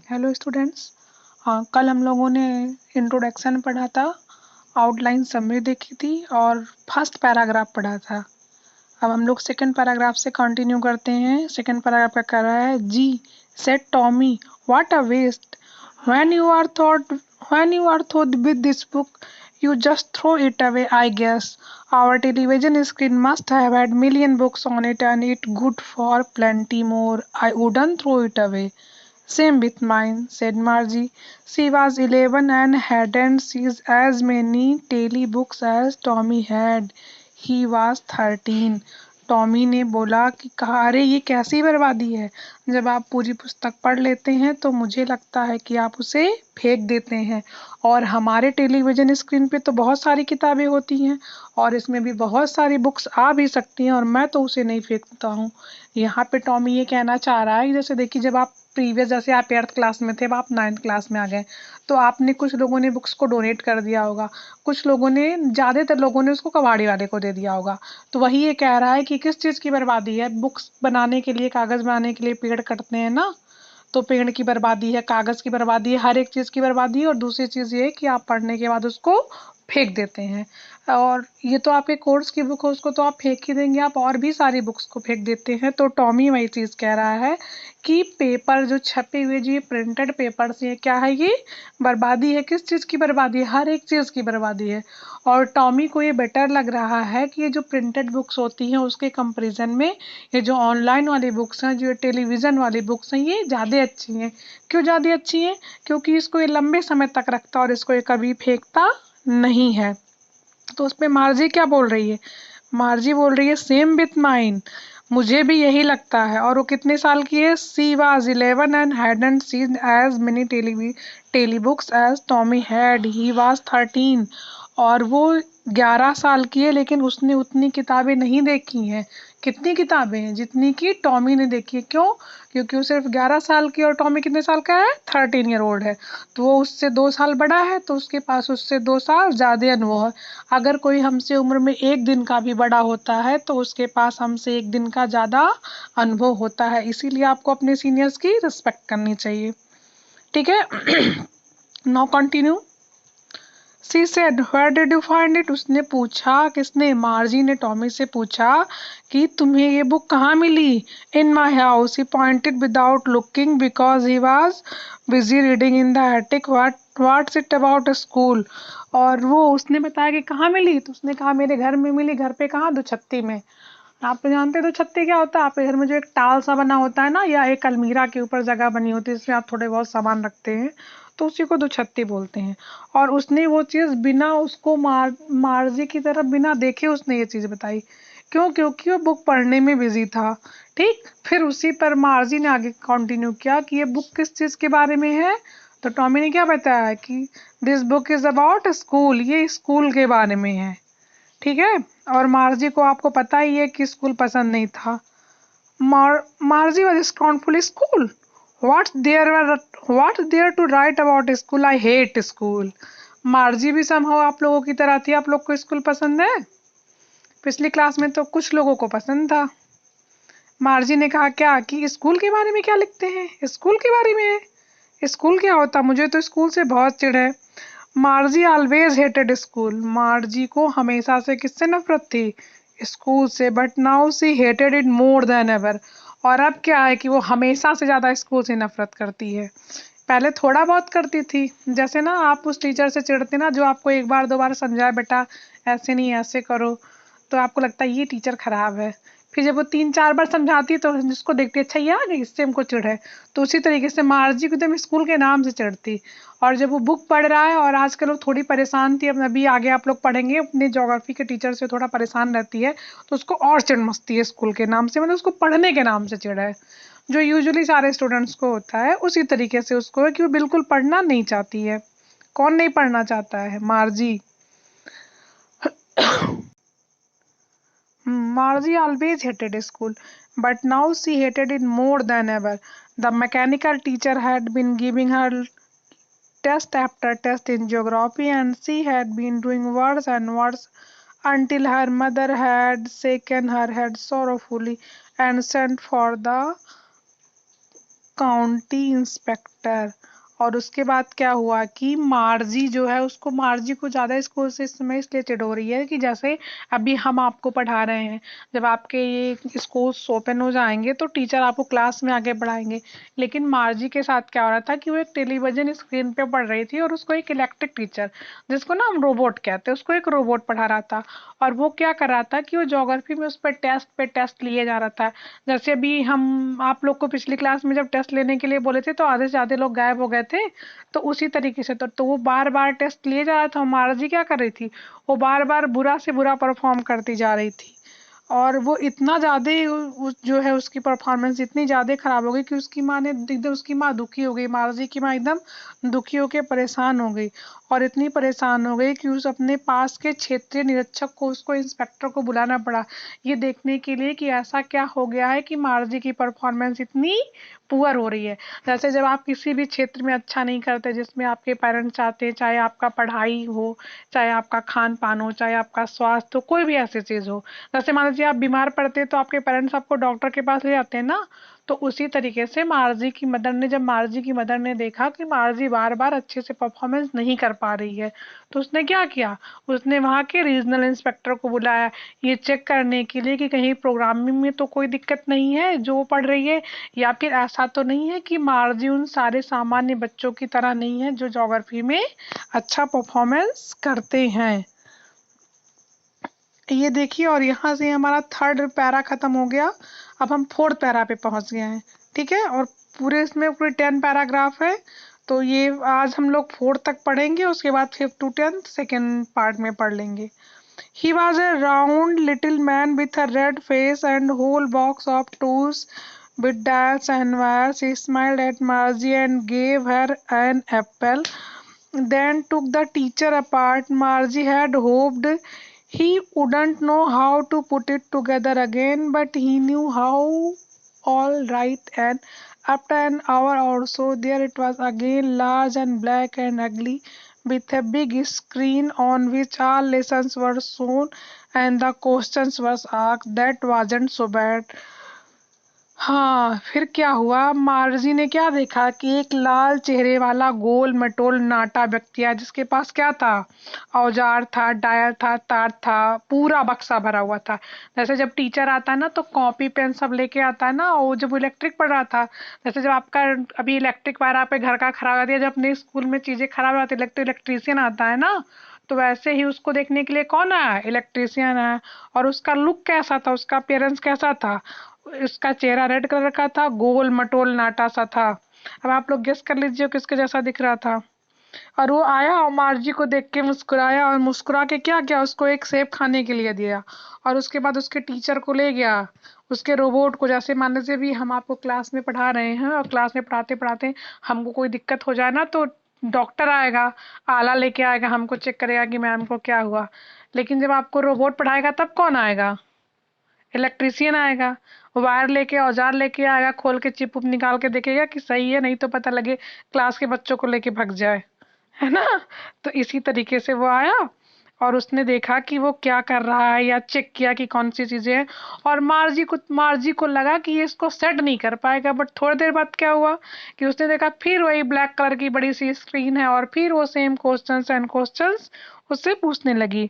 Hello students. कल हम लोगों ने इंट्रोडक्शन पढ़ा था, आउटलाइन समरी देखी थी और फर्स्ट पैराग्राफ पढ़ा था। अब हम लोग सेकंड पैराग्राफ से कंटिन्यू करते हैं। सेकंड पैराग्राफ का कह रहा है, he said Tommy, what a waste when you are through with this book you just throw it away, I guess. Our television screen must have had million books on it and it good for plenty more. I wouldn't throw it away. Same with mine, said Margie. She was 11 and hadn't seen as many daily books as Tommy had. He was 13. Tommy ने बोला कि कहा, अरे ये कैसी बर्बादी है। जब आप पूरी पुस्तक पढ़ लेते हैं तो मुझे लगता है कि आप उसे फेंक देते हैं। और हमारे टेलीविज़न स्क्रीन पे तो बहुत सारी किताबें होती हैं और इसमें भी बहुत सारी बुक्स आ भी सकती हैं और मैं तो उसे नहीं फेंकता हूँ। यहाँ पे टॉमी ये कहना चाह रहा है, जैसे देखिए, जब आप प्रीवियस, जैसे आप 8th क्लास में थे, अब आप 9th क्लास में आ गए, तो आपने, कुछ लोगों ने बुक्स को डोनेट कर दिया होगा, कुछ लोगों ने, ज़्यादातर लोगों ने उसको कबाड़ी वाले को दे दिया होगा। तो वही ये कह रहा है कि किस चीज़ की बर्बादी है। बुक्स बनाने के लिए, कागज़ बनाने के लिए पेड़ कटते हैं ना, तो पेड़ की बर्बादी है, कागज़ की बर्बादी है, हर एक चीज़ की बर्बादी है। और दूसरी चीज़ ये है कि आप पढ़ने के बाद उसको फेंक देते हैं। और ये तो आपके कोर्स की बुक है, उसको तो आप फेंक ही देंगे, आप और भी सारी बुक्स को फेंक देते हैं। तो टॉमी वही चीज़ कह रहा है कि पेपर जो छपे हुए, जो ये प्रिंटेड पेपर से, क्या है ये बर्बादी है। किस चीज़ की बर्बादी है? हर एक चीज़ की बर्बादी है। और टॉमी को ये बेटर लग रहा है कि ये जो प्रिंटेड बुक्स होती हैं उसके कंपैरिजन में ये जो ऑनलाइन वाली बुक्स हैं, जो टेलीविज़न वाली बुक्स हैं, ये ज़्यादा अच्छी हैं। क्यों ज़्यादा अच्छी हैं? क्योंकि इसको ये लंबे समय तक रखता है और इसको ये कभी फेंकता नहीं है। तो उस पे मार्जी क्या बोल रही है? मार्जी बोल रही है, सेम विथ माइन, मुझे भी यही लगता है। और वो कितने साल की है? She was 11 and hadn't seen as many telebooks as Tommy had. He was 13। और वो 11 साल की है, लेकिन उसने उतनी किताबें नहीं देखी हैं। कितनी किताबें हैं? जितनी की टॉमी ने देखी है। क्यों? क्योंकि वो सिर्फ 11 साल की और टॉमी कितने साल का है? 13 ईयर ओल्ड है। तो वो उससे 2 साल बड़ा है, तो उसके पास उससे 2 साल ज़्यादा अनुभव है। अगर कोई हमसे उम्र में 1 दिन का भी बड़ा होता है तो उसके पास हमसे 1 दिन का ज़्यादा अनुभव होता है। इसीलिए आपको अपने सीनियर्स की रिस्पेक्ट करनी चाहिए। ठीक है। Now continue. She said, where did you find it? उसने पूछा, किसने? मार्जी ने टॉमी से पूछा कि तुम्हें ये बुक कहाँ मिली? In my house, he pointed without looking because he was busy reading in the attic. What's it about school? और वो उसने बताया कि कहाँ मिली, तो उसने कहा मेरे घर में मिली। घर पे कहाँ? दुछत्ती में। आप तो जानते हैं दुछत्ती क्या होता है? आपके घर में जो एक टाल सा बना होता है ना, या एक अलमीरा के ऊपर जगह बनी होती है जिसमें आप थोड़े बहुत सामान रखते हैं, तो उसी को दुछत्ती बोलते हैं। और उसने वो चीज़ बिना उसको मार्जी की तरफ बिना देखे उसने ये चीज़ बताई। क्यों? क्योंकि वो बुक पढ़ने में बिजी था। ठीक। फिर उसी पर मार्जी ने आगे कंटिन्यू किया कि ये बुक किस चीज़ के बारे में है। तो टॉमी ने क्या बताया कि this book is about school, ये स्कूल के बारे में है। ठीक है। और मार्जी को, आपको पता ही है कि स्कूल पसंद नहीं था। Margie was scornful, school, what's there to write about school, I hate school. Margie भी समहाउ आप लोगों की तरह थी। आप लोग को स्कूल पसंद है? पिछली क्लास में तो कुछ लोगों को पसंद था। मार्जी ने कहा क्या कि स्कूल के बारे में क्या लिखते हैं? स्कूल के बारे में? स्कूल क्या होता? मुझे तो स्कूल से बहुत चिढ़ है। मार्जी ऑलवेज हेटेड स्कूल। मार्जी को हमेशा से किससे नफरत थी? स्कूल से। But now see hated it more than ever. और अब क्या है कि वो हमेशा से ज़्यादा स्कूल से नफरत करती है। पहले थोड़ा बहुत करती थी, जैसे ना आप उस टीचर से चिढ़ते ना जो आपको एक बार 2 बार समझाए, बेटा ऐसे नहीं ऐसे करो, तो आपको लगता है ये टीचर खराब है। फिर जब वो 3-4 बार समझाती है तो जिसको देखती है, अच्छा ये आ गई, इससे हमको चिढ़ है। तो उसी तरीके से मार्जी को एकदम स्कूल के नाम से चिढ़ती। और जब वो बुक पढ़ रहा है, और आजकल वो थोड़ी परेशान थी, अब अभी आगे आप लोग पढ़ेंगे, अपने ज्योग्राफी के टीचर से थोड़ा परेशान रहती है, तो उसको और चिढ़ मचती है स्कूल के नाम से, मतलब उसको पढ़ने के नाम से चिढ़ है। जो यूजुअली सारे स्टूडेंट्स को होता है, उसी तरीके से उसको है कि वो बिल्कुल पढ़ना नहीं चाहती है। कौन नहीं पढ़ना चाहता है? मार्जी। Margie always hated school, but now she hated it more than ever. The mechanical teacher had been giving her test after test in geography, and she had been doing worse and worse until her mother had shaken her head sorrowfully and sent for the county inspector. और उसके बाद क्या हुआ कि मार्जी जो है उसको, मार्जी को ज्यादा स्कूल से इस समय इसलिए चिढ़ हो रही है कि जैसे अभी हम आपको पढ़ा रहे हैं, जब आपके ये स्कूल ओपन हो जाएंगे तो टीचर आपको क्लास में आगे पढ़ाएंगे। लेकिन मार्जी के साथ क्या हो रहा था कि वो एक टेलीविजन स्क्रीन पे पढ़ रही थी और उसको एक इलेक्ट्रिक टीचर, जिसको ना हम रोबोट कहते हैं, उसको एक रोबोट पढ़ा रहा था। और वो क्या कर रहा था कि वो ज्योग्राफी में उस पर टेस्ट पे टेस्ट लिए जा रहा था। जैसे अभी हम आप लोग को पिछली क्लास में जब टेस्ट लेने के लिए बोले थे तो आधे से ज्यादा लोग गायब हो गए थे, तो उसी तरीके से तो वो बार बार टेस्ट लिए जा रहा था। हमारा जी क्या कर रही थी, वो बार बार बुरा से बुरा परफॉर्म करती जा रही थी। और वो इतना ज्यादा जो है उसकी परफॉर्मेंस इतनी ज्यादा खराब हो गई कि उसकी माँ ने एकदम, उसकी माँ दुखी हो गई, मार्जी की माँ एकदम दुखी होकर परेशान हो गई। और इतनी परेशान हो गई कि उस अपने पास के क्षेत्रीय निरीक्षक को, उसको इंस्पेक्टर को बुलाना पड़ा, ये देखने के लिए कि ऐसा क्या हो गया है कि मार्जी की परफॉर्मेंस इतनी पुअर हो रही है। जैसे जब आप किसी भी क्षेत्र में अच्छा नहीं करते जिसमें आपके पेरेंट्स चाहते हैं, चाहे आपका पढ़ाई हो, चाहे आपका खान पान हो, चाहे आपका स्वास्थ्य हो, कोई भी ऐसी चीज हो। जैसे मान लीजिए आप बीमार पड़ते हैं तो आपके पेरेंट्स आपको डॉक्टर के पास ले जाते हैं ना। तो उसी तरीके से मार्जी की मदर ने, जब मार्जी की मदर ने देखा कि मार्जी बार बार अच्छे से परफॉर्मेंस नहीं कर पा रही है, तो उसने क्या किया, उसने वहां के रीजनल इंस्पेक्टर को बुलाया ये चेक करने के लिए कि कहीं प्रोग्रामिंग में तो कोई दिक्कत नहीं है जो वो पढ़ रही है, या फिर ऐसा तो नहीं है कि मार्जी उन सारे सामान्य बच्चों की तरह नहीं है जो ज्योग्राफी में अच्छा परफॉर्मेंस करते हैं। ये देखिए, और यहाँ से हमारा थर्ड पैरा खत्म हो गया। अब हम फोर्थ पैरा पे पहुंच गए हैं। ठीक है, और पूरे इसमें पूरे 10 पैराग्राफ है। तो ये आज हम लोग फोर्थ तक पढ़ेंगे, उसके बाद 5th to 10th second part में पढ़ लेंगे। He was a round little man with a red face and whole box of tools with dials and wires. He smiled at Margie and gave her an apple, then took the teacher apart. Margie had hoped he wouldn't know how to put it together again, but he knew how all right, and after an hour or so there it was again, large and black and ugly, with a big screen on which all lessons were shown and the questions was asked. That wasn't so bad. हाँ, फिर क्या हुआ, मार्जी ने क्या देखा कि एक लाल चेहरे वाला गोल मटोल नाटा व्यक्ति है जिसके पास क्या था, औजार था, डायल था, तार था, पूरा बक्सा भरा हुआ था। जैसे जब टीचर आता है ना तो कॉपी पेन सब लेके आता है ना, वो जब इलेक्ट्रिक पढ़ रहा था, जैसे जब आपका अभी इलेक्ट्रिक वायर पे घर का खराब होती है, जब अपने स्कूल में चीजें खराब हो जाती है इलेक्ट्रिशियन आता है ना, तो वैसे ही उसको देखने के लिए कौन आया, इलेक्ट्रिशियन है। और उसका लुक कैसा था, उसका अपीयरेंस कैसा था, उसका चेहरा रेड कलर का था, गोल मटोल नाटा सा था। अब आप लोग गेस कर लीजिए किसके जैसा दिख रहा था। और वो आया और मार्जी को देख के मुस्कुराया, और मुस्कुरा के क्या किया, उसको एक सेब खाने के लिए दिया। और उसके बाद उसके टीचर को ले गया, उसके रोबोट को। जैसे मान लीजिए भी हम आपको क्लास में पढ़ा रहे हैं और क्लास में पढ़ाते पढ़ाते हमको कोई दिक्कत हो जाए ना तो डॉक्टर आएगा, आला लेके आएगा, हमको चेक करेगा कि मैम को क्या हुआ। लेकिन जब आपको रोबोट पढ़ाएगा तब कौन आएगा, इलेक्ट्रिशियन आएगा, वायर लेके, औजार लेके आएगा, खोल के चिप उप निकाल के देखेगा कि सही है, नहीं तो पता लगे क्लास के बच्चों को लेके भग जाए, है ना। तो इसी तरीके से वो आया और उसने देखा कि वो क्या कर रहा है, या चेक किया कि कौन सी चीजें हैं। और मार्जी को लगा कि ये इसको सेट नहीं कर पाएगा। बट थोड़ी देर बाद क्या हुआ कि उसने देखा फिर वही ब्लैक कलर की बड़ी सी स्क्रीन है और फिर वो सेम क्वेश्चंस एंड क्वेश्चंस उससे पूछने लगी।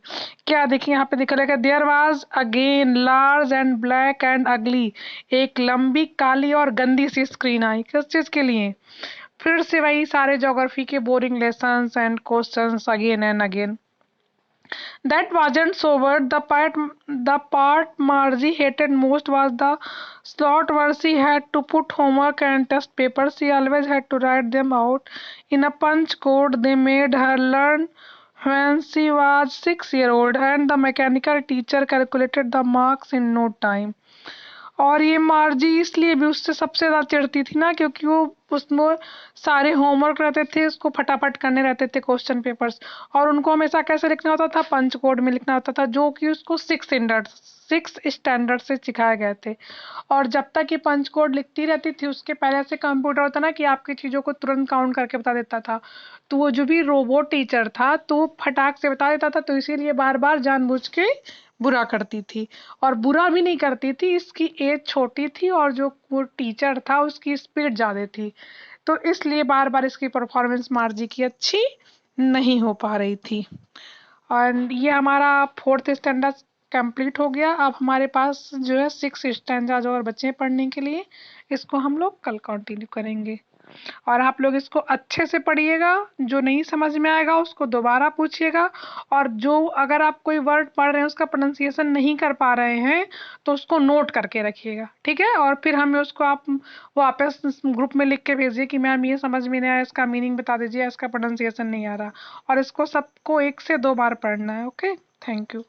क्या देखिए यहाँ पे दिखा रहेगा, there was again large and black and ugly, एक लंबी काली और गंदी सी स्क्रीन आई। किस चीज के लिए, फिर से वही सारे ज्योग्राफी के boring lessons and questions again and again. That wasn't so bad. The part Margie hated most was the slot where she had to put homework and test papers. She always had to write them out in a punch code they made her learn when she was 6 years old, and the mechanical teacher calculated the marks in no time. और ये मार्जी इसलिए भी उससे सबसे ज्यादा चिढ़ती थी ना, क्योंकि वो उसमें सारे होमवर्क रहते थे, उसको फटाफट करने रहते थे क्वेश्चन पेपर्स, और उनको हमेशा कैसे लिखना होता था, पंच कोड में लिखना होता था, जो कि उसको 6 स्टैंडर्ड से सिखाए गए थे। और जब तक ये पंच कोड लिखती रहती थी उसके पहले से कंप्यूटर होता ना कि आपकी चीजों को तुरंत काउंट करके बता देता था। तो वो जो भी रोबोट टीचर था तो वो फटाक से बता देता था, तो इसीलिए बार बार जानबूझ के बुरा करती थी, और बुरा भी नहीं करती थी, इसकी एज छोटी थी और जो वो टीचर था उसकी स्पीड ज़्यादा थी, तो इसलिए बार बार इसकी परफॉर्मेंस मार्जी की अच्छी नहीं हो पा रही थी। और ये हमारा फोर्थ स्टैंडर्ड कंप्लीट हो गया। अब हमारे पास जो है सिक्स स्टैंडर्ड और बच्चे हैं पढ़ने के लिए, इसको हम लोग कल कंटिन्यू करेंगे। और आप लोग इसको अच्छे से पढ़िएगा, जो नहीं समझ में आएगा उसको दोबारा पूछिएगा, और जो अगर आप कोई वर्ड पढ़ रहे हैं उसका प्रोनाउंसिएशन नहीं कर पा रहे हैं तो उसको नोट करके रखिएगा, ठीक है। और फिर हमें उसको आप वापस ग्रुप में लिख के भेजिए कि मैम ये समझ में नहीं आया, इसका मीनिंग बता दीजिए, इसका प्रोनाउंसिएशन नहीं आ रहा। और इसको सबको 1 से 2 बार पढ़ना है। Okay, thank you.